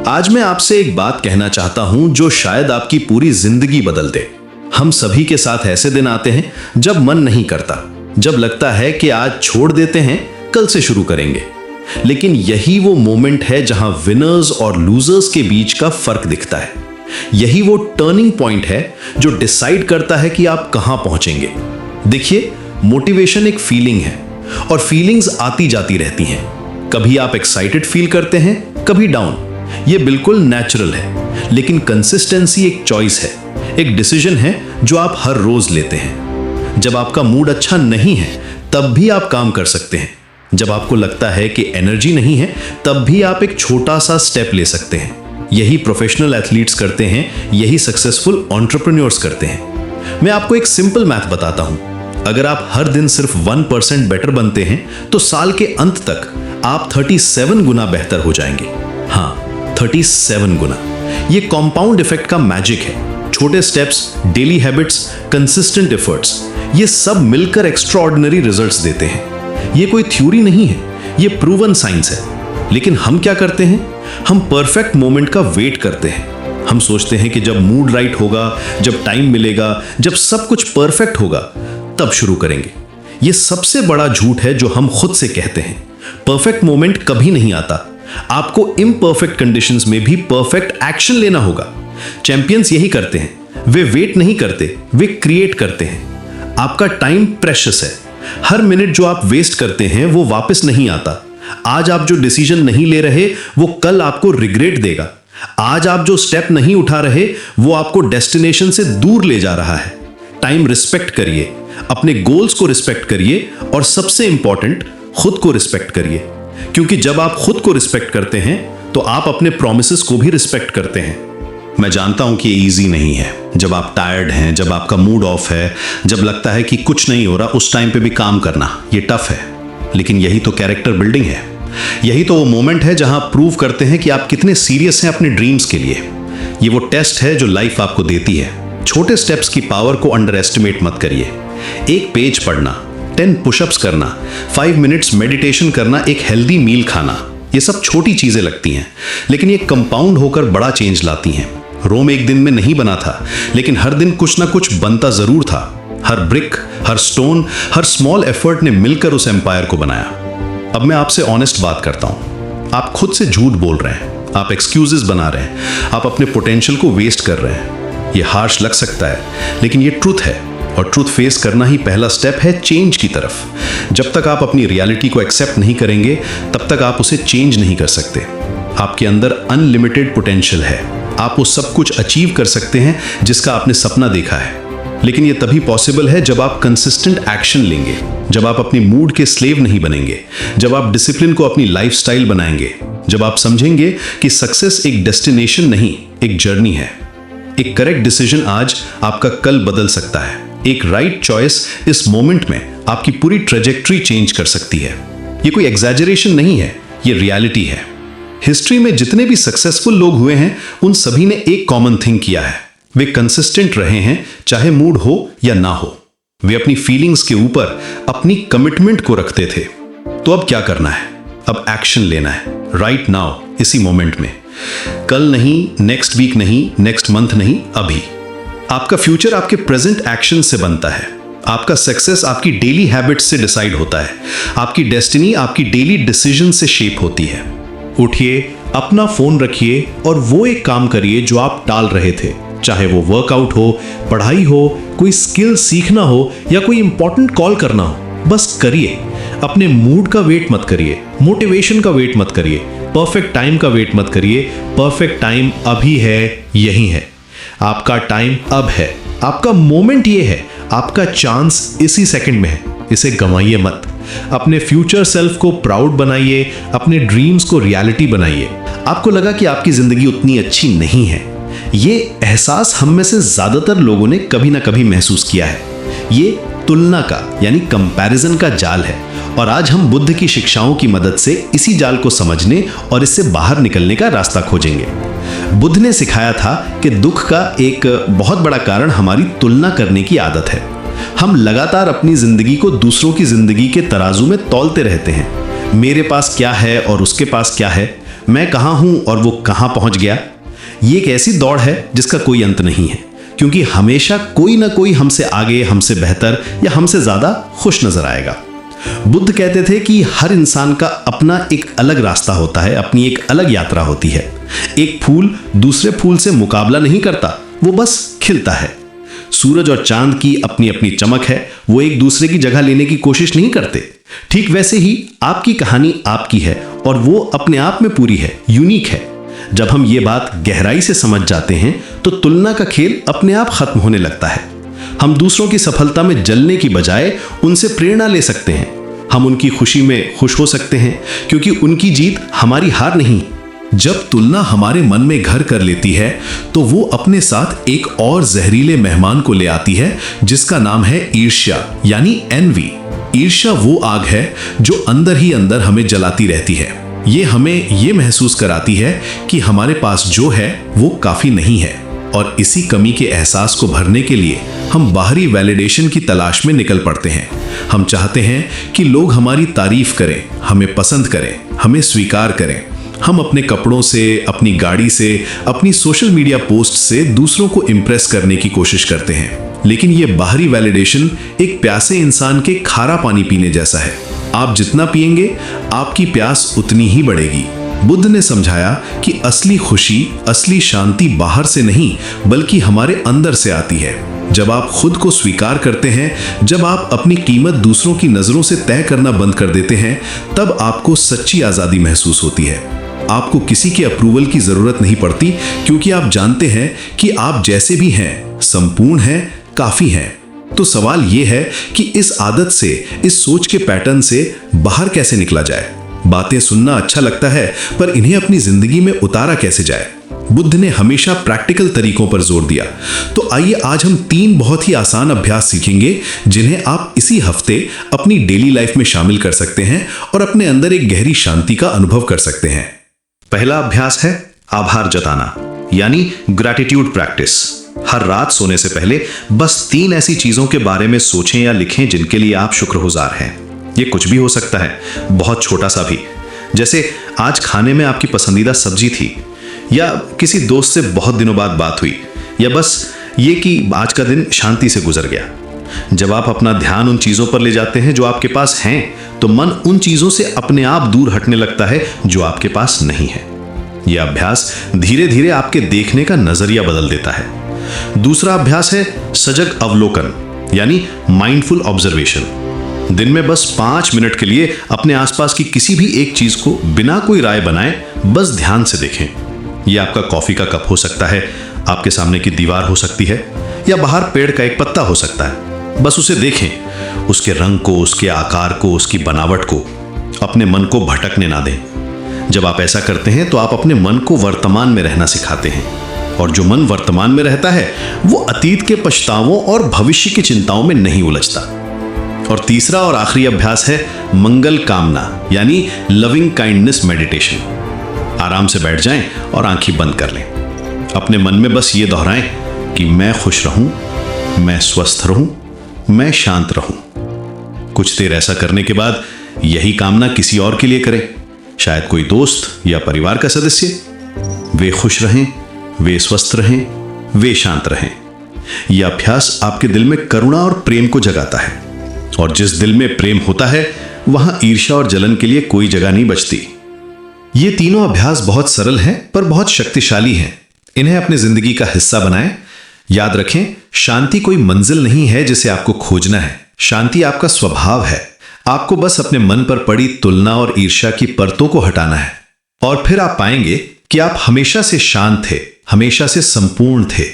आज मैं आपसे एक बात कहना चाहता हूं जो शायद आपकी पूरी जिंदगी बदल दे। हम सभी के साथ ऐसे दिन आते हैं जब मन नहीं करता, जब लगता है कि आज छोड़ देते हैं, कल से शुरू करेंगे। लेकिन यही वो मोमेंट है जहां विनर्स और लूजर्स के बीच का फर्क दिखता है। यही वो टर्निंग पॉइंट है जो डिसाइड करता है कि आप कहां पहुंचेंगे। देखिए, मोटिवेशन एक फीलिंग है और फीलिंग्स आती जाती रहती हैं। कभी आप एक्साइटेड फील करते हैं, कभी डाउन। ये बिल्कुल नेचुरल है। लेकिन कंसिस्टेंसी एक चॉइस है, एक डिसीजन है जो आप हर रोज लेते हैं। जब आपका मूड अच्छा नहीं है तब भी आप काम कर सकते हैं। जब आपको लगता है कि एनर्जी नहीं है तब भी आप एक छोटा सा स्टेप ले सकते हैं। यही प्रोफेशनल एथलीट्स करते हैं, यही सक्सेसफुल एंटरप्रेन्योर्स करते हैं। मैं आपको एक सिंपल मैथ बताता हूं। अगर आप हर दिन सिर्फ 1% बेटर बनते हैं तो साल के अंत तक आप 37 गुना बेहतर हो जाएंगे। हाँ, 37 गुना। ये कंपाउंड इफेक्ट का मैजिक है। छोटे steps, daily habits, consistent efforts, ये सब मिलकर एक्स्ट्राऑर्डिनरी रिजल्ट्स देते हैं। ये कोई थ्योरी नहीं है, ये प्रूवन साइंस है। लेकिन हम क्या करते हैं? हम परफेक्ट मोमेंट का वेट करते हैं। हम सोचते हैं कि जब मूड राइट होगा, जब टाइम मिलेगा, जब सब कुछ परफेक्ट होगा, तब शुरू करेंगे। ये सबसे बड़ा झूठ है जो हम खुद से कहते हैं। परफेक्ट मोमेंट कभी नहीं आता। आपको इम्परफेक्ट कंडीशंस में भी परफेक्ट एक्शन लेना होगा। चैंपियंस यही करते हैं। वे वेट नहीं करते, वे क्रिएट करते हैं। आपका टाइम प्रेशियस है। हर मिनट जो आप वेस्ट करते हैं वो वापस नहीं आता। आज आप जो डिसीजन नहीं ले रहे वो कल आपको रिग्रेट देगा। आज आप जो स्टेप नहीं उठा रहे वो आपको डेस्टिनेशन से दूर ले जा रहा है। टाइम रिस्पेक्ट करिए, अपने गोल्स को रिस्पेक्ट करिए और सबसे इंपॉर्टेंट, खुद को रिस्पेक्ट करिए। क्योंकि जब आप खुद को रिस्पेक्ट करते हैं तो आप अपने प्रॉमिसेस को भी रिस्पेक्ट करते हैं। मैं जानता हूं कि ये इजी नहीं है। जब आप टायर्ड हैं, जब आपका मूड ऑफ है, जब लगता है कि कुछ नहीं हो रहा, उस टाइम पे भी काम करना ये टफ है। लेकिन यही तो कैरेक्टर बिल्डिंग है। यही तो वो मोमेंट है जहां आप प्रूव करते हैं कि आप कितने सीरियस हैं अपने ड्रीम्स के लिए। ये वो टेस्ट है जो लाइफ आपको देती है। छोटे स्टेप्स की पावर को अंडर एस्टिमेट मत करिए। एक पेज पढ़ना, 10 पुशअप्स करना, 5 मिनट्स मेडिटेशन करना, एक हेल्दी मील खाना, ये सब छोटी चीजें लगती हैं, लेकिन ये कंपाउंड होकर बड़ा चेंज लाती हैं। रोम एक दिन में नहीं बना था, लेकिन हर दिन कुछ ना कुछ बनता जरूर था। हर ब्रिक, हर स्टोन, हर स्मॉल एफर्ट ने मिलकर उस एम्पायर को बनाया। अब मैं आपसे ऑनेस्ट बात करता हूं। आप खुद से झूठ बोल रहे हैं, आप एक्सक्यूजेस बना रहे हैं, आप अपने पोटेंशियल को वेस्ट कर रहे हैं। ये हार्श लग सकता है, लेकिन ये ट्रूथ है। और ट्रूथ फेस करना ही पहला स्टेप है चेंज की तरफ। जब तक आप अपनी रियलिटी को एक्सेप्ट नहीं करेंगे तब तक आप उसे चेंज नहीं कर सकते। आपके अंदर अनलिमिटेड पोटेंशियल है। आप वो सब कुछ अचीव कर सकते हैं जिसका आपने सपना देखा है। लेकिन ये तभी पॉसिबल है जब आप कंसिस्टेंट एक्शन लेंगे, जब आप अपनी मूड के स्लेव नहीं बनेंगे, जब आप डिसिप्लिन को अपनी लाइफस्टाइल बनाएंगे, जब आप समझेंगे कि सक्सेस एक डेस्टिनेशन नहीं, एक जर्नी है। एक करेक्ट डिसीजन आज आपका कल बदल सकता है। एक राइट चॉइस इस मोमेंट में आपकी पूरी ट्रेजेक्ट्री चेंज कर सकती है। ये कोई एग्जैजरेशन नहीं है, ये रियलिटी है। हिस्ट्री में जितने भी सक्सेसफुल लोग हुए हैं उन सभी ने एक कॉमन थिंग किया है। वे कंसिस्टेंट रहे हैं, चाहे मूड हो या ना हो। वे अपनी फीलिंग्स के ऊपर अपनी कमिटमेंट को रखते थे। तो अब क्या करना है? अब एक्शन लेना है, राइट नाउ, इसी मोमेंट में। कल नहीं, नेक्स्ट वीक नहीं, नेक्स्ट मंथ नहीं, अभी। आपका फ्यूचर आपके प्रेजेंट एक्शन से बनता है। आपका सक्सेस आपकी डेली हैबिट्स से डिसाइड होता है। आपकी डेस्टिनी आपकी डेली डिसीजन से शेप होती है। उठिए, अपना फोन रखिए और वो एक काम करिए जो आप टाल रहे थे। चाहे वो वर्कआउट हो, पढ़ाई हो, कोई स्किल सीखना हो या कोई इंपॉर्टेंट कॉल करना हो, बस करिए। अपने मूड का वेट मत करिए, मोटिवेशन का वेट मत करिए, परफेक्ट टाइम का वेट मत करिए। परफेक्ट टाइम अभी है, यही है। आपका टाइम अब है, आपका मोमेंट ये है, आपका चांस इसी सेकंड में है। इसे गंवाइए मत। अपने फ्यूचर सेल्फ को प्राउड बनाइए, अपने ड्रीम्स को रियलिटी बनाइए। आपको लगा कि आपकी जिंदगी उतनी अच्छी नहीं है, ये एहसास हम में से ज्यादातर लोगों ने कभी ना कभी महसूस किया है। ये तुलना का यानी कंपैरिजन का जाल है और आज हम बुद्ध की शिक्षाओं की मदद से इसी जाल को समझने और इससे बाहर निकलने का रास्ता खोजेंगे। बुद्ध ने सिखाया था कि दुख का एक बहुत बड़ा कारण हमारी तुलना करने की आदत है। हम लगातार अपनी जिंदगी को दूसरों की जिंदगी के तराजू में तौलते रहते हैं। मेरे पास क्या है और उसके पास क्या है, मैं कहाँ हूं और वो कहाँ पहुंच गया। ये एक ऐसी दौड़ है जिसका कोई अंत नहीं है, क्योंकि हमेशा कोई ना कोई हमसे आगे, हमसे बेहतर या हमसे ज्यादा खुश नजर आएगा। बुद्ध कहते थे कि हर इंसान का अपना एक अलग रास्ता होता है, अपनी एक अलग यात्रा होती है। एक फूल दूसरे फूल से मुकाबला नहीं करता, वो बस खिलता है। सूरज और चांद की अपनी अपनी चमक है, वो एक दूसरे की जगह लेने की कोशिश नहीं करते। ठीक वैसे ही आपकी कहानी आपकी है और वो अपने आप में पूरी है, यूनिक है। जब हम ये बात गहराई से समझ जाते हैं तो तुलना का खेल अपने आप खत्म होने लगता है। हम दूसरों की सफलता में जलने की बजाय उनसे प्रेरणा ले सकते हैं। हम उनकी खुशी में खुश हो सकते हैं, क्योंकि उनकी जीत हमारी हार नहीं। जब तुलना हमारे मन में घर कर लेती है तो वो अपने साथ एक और जहरीले मेहमान को ले आती है, जिसका नाम है ईर्ष्या, यानी एनवी। ईर्ष्या वो आग है जो अंदर ही अंदर हमें जलाती रहती है। ये हमें ये महसूस कराती है कि हमारे पास जो है वो काफी नहीं है, और इसी कमी के एहसास को भरने के लिए हम बाहरी वैलिडेशन की तलाश में निकल पड़ते हैं। हम चाहते हैं कि लोग हमारी तारीफ करें, हमें पसंद करें, हमें स्वीकार करें। हम अपने कपड़ों से, अपनी गाड़ी से, अपनी सोशल मीडिया पोस्ट से दूसरों को इम्प्रेस करने की कोशिश करते हैं। लेकिन ये बाहरी वैलिडेशन एक प्यासे इंसान के खारा पानी पीने जैसा है। आप जितना पिएंगे आपकी प्यास उतनी ही बढ़ेगी। बुद्ध ने समझाया कि असली खुशी, असली शांति बाहर से नहीं बल्कि हमारे अंदर से आती है। जब आप खुद को स्वीकार करते हैं, जब आप अपनी कीमत दूसरों की नजरों से तय करना बंद कर देते हैं, तब आपको सच्ची आजादी महसूस होती है। आपको किसी के अप्रूवल की जरूरत नहीं पड़ती, क्योंकि आप जानते हैं कि आप जैसे भी हैं, संपूर्ण हैं, काफी हैं। तो सवाल यह है कि इस आदत से, इस सोच के पैटर्न से बाहर कैसे निकला जाए। बातें सुनना अच्छा लगता है, पर इन्हें अपनी जिंदगी में उतारा कैसे जाए। बुद्ध ने हमेशा प्रैक्टिकल तरीकों पर जोर दिया। तो आइए आज हम 3 बहुत ही आसान अभ्यास सीखेंगे, जिन्हें आप इसी हफ्ते अपनी डेली लाइफ में शामिल कर सकते हैं और अपने अंदर एक गहरी शांति का अनुभव कर सकते हैं। पहला अभ्यास है आभार जताना, यानी ग्रैटिट्यूड प्रैक्टिस। हर रात सोने से पहले बस 3 ऐसी चीजों के बारे में सोचें या लिखें जिनके लिए आप शुक्रगुजार हैं। ये कुछ भी हो सकता है, बहुत छोटा सा भी, जैसे आज खाने में आपकी पसंदीदा सब्जी थी, या किसी दोस्त से बहुत दिनों बाद बात हुई, या बस ये कि आज का दिन शांति से गुजर गया। जब आप अपना ध्यान उन चीजों पर ले जाते हैं जो आपके पास हैं, तो मन उन चीजों से अपने आप दूर हटने लगता है जो आपके पास नहीं है। यह अभ्यास धीरे धीरे आपके देखने का नजरिया बदल देता है। दूसरा अभ्यास है सजग अवलोकन, यानी माइंडफुल ऑब्जर्वेशन। दिन में बस 5 मिनट के लिए अपने आसपास की किसी भी एक चीज को बिना कोई राय बनाए बस ध्यान से देखें। यह आपका कॉफी का कप हो सकता है, आपके सामने की दीवार हो सकती है, या बाहर पेड़ का एक पत्ता हो सकता है। बस उसे देखें, उसके रंग को, उसके आकार को, उसकी बनावट को। अपने मन को भटकने ना दें। जब आप ऐसा करते हैं तो आप अपने मन को वर्तमान में रहना सिखाते हैं, और जो मन वर्तमान में रहता है वो अतीत के पछतावों और भविष्य की चिंताओं में नहीं उलझता। और तीसरा और आखिरी अभ्यास है मंगल कामना, यानी लविंग काइंडनेस मेडिटेशन। आराम से बैठ जाएं और आंखें बंद कर लें। अपने मन में बस ये दोहराएं कि मैं खुश रहूं, मैं स्वस्थ रहूं, मैं शांत रहूं। कुछ देर ऐसा करने के बाद यही कामना किसी और के लिए करें, शायद कोई दोस्त या परिवार का सदस्य। वे खुश रहें, वे स्वस्थ रहें, वे शांत रहें। यह अभ्यास आपके दिल में करुणा और प्रेम को जगाता है, और जिस दिल में प्रेम होता है वहां ईर्ष्या और जलन के लिए कोई जगह नहीं बचती। ये तीनों अभ्यास बहुत सरल हैं पर बहुत शक्तिशाली हैं। इन्हें अपनी जिंदगी का हिस्सा बनाएं। याद रखें, शांति कोई मंजिल नहीं है जिसे आपको खोजना है। शांति आपका स्वभाव है। आपको बस अपने मन पर पड़ी तुलना और ईर्ष्या की परतों को हटाना है, और फिर आप पाएंगे कि आप हमेशा से शांत थे, हमेशा से संपूर्ण थे।